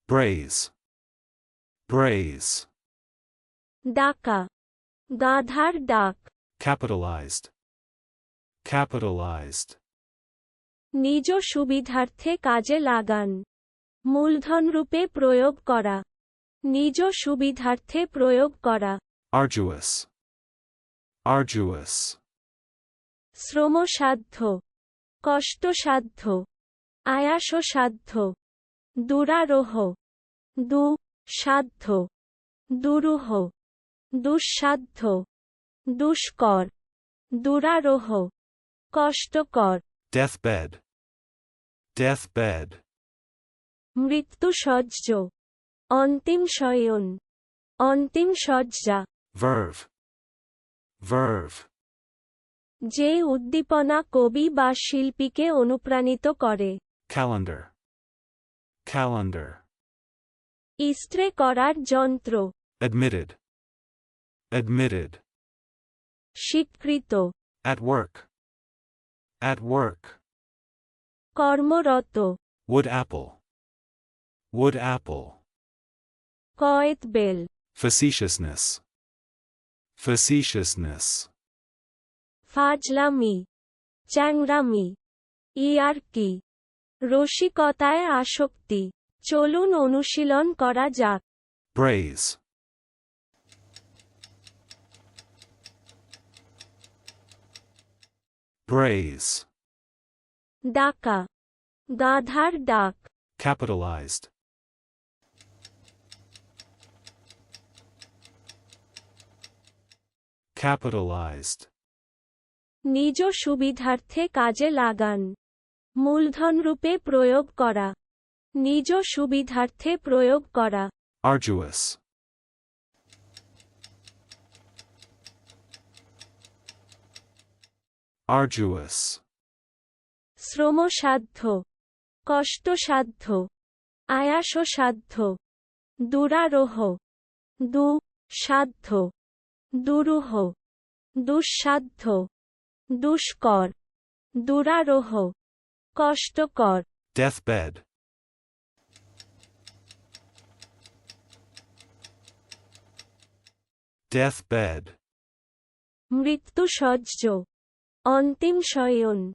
Braze. Braze. ডাকা, গাধার ডাক। Capitalized. Capitalized. নিজ সুবিধার্থে কাজে লাগান। মূলধনরূপে প্রয়োগ করা। নিজ সুবিধার্থে প্রয়োগ করা। Arduous. Arduous. শ্রমসাধ্য, কষ্টসাধ্য, আয়াসসাধ্য, দুরারোহ, সাধ্য, দুরূহ, দুঃসাধ্য, দুষ্কর, দুরারোহ, কষ্টকর। Deathbed. Deathbed. মৃত্যুসজ্জ, অন্তিম শয়ন, অন্তিম শয্যা। Verve. Verve. যে উদ্দীপনা কবি বা শিল্পীকে অনুপ্রাণিত করে। Calendar. Calendar. ইস্ত্রে করার যন্ত্র। Admitted. Admitted. স্বীকৃত। At work. At work. কর্মরত। Wood apple. Wood apple. কয়েতবেল। Facetiousness. Facetiousness. ফাজলামি, চ্যাংরামি, ইয়ার্কি, রসিকতায় আসক্তি। চলুন অনুশীলন করা যাক। Braze. Braze. ডাকা, গাধার ডাক। Capitalized. Capitalized. নিজ সুবিধার্থে কাজে লাগান। মূলধনরূপে প্রয়োগ করা। নিজ সুবিধার্থে প্রয়োগ করা। Arduous. Arduous. শ্রমসাধ্য, কষ্টসাধ্য, আয়াসসাধ্য, দুরারোহ, সাধ্য, দুরূহ, দুঃসাধ্য, দুষ্কর, দুরারোহ, কষ্টকর। Deathbed. Deathbed. মৃত্যুসজ্জ, অন্তিম শয়ন,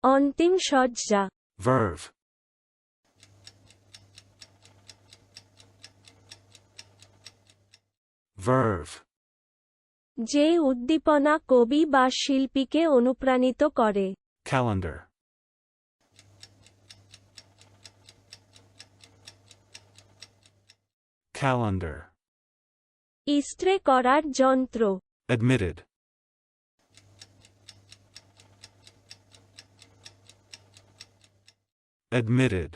অন্তিম শয্যা। Verve. Verve. যে উদ্দীপনা কবি বা শিল্পীকে অনুপ্রাণিত করে। Calendar. Calendar. ইস্ত্রে করার যন্ত্র। Admitted. Admitted.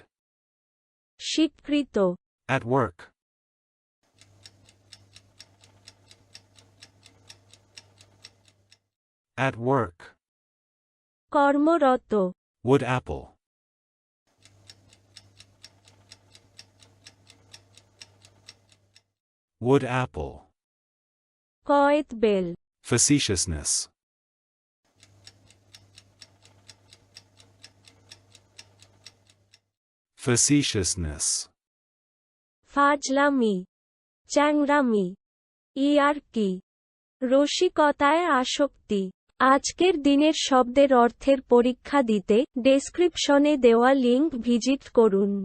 স্বীকৃত। At work. At work. কর্মরত। Wood apple. Wood apple. কয়েতবেল। Facetiousness. Facetiousness. ফাজলামি, চ্যাংরামি, ইয়ার্কি, রসিকতায় আসক্তি। আজকের দিনের শব্দের অর্থের পরীক্ষা দিতে ডেসক্রিপশনে দেওয়া লিংক ভিজিট করুন।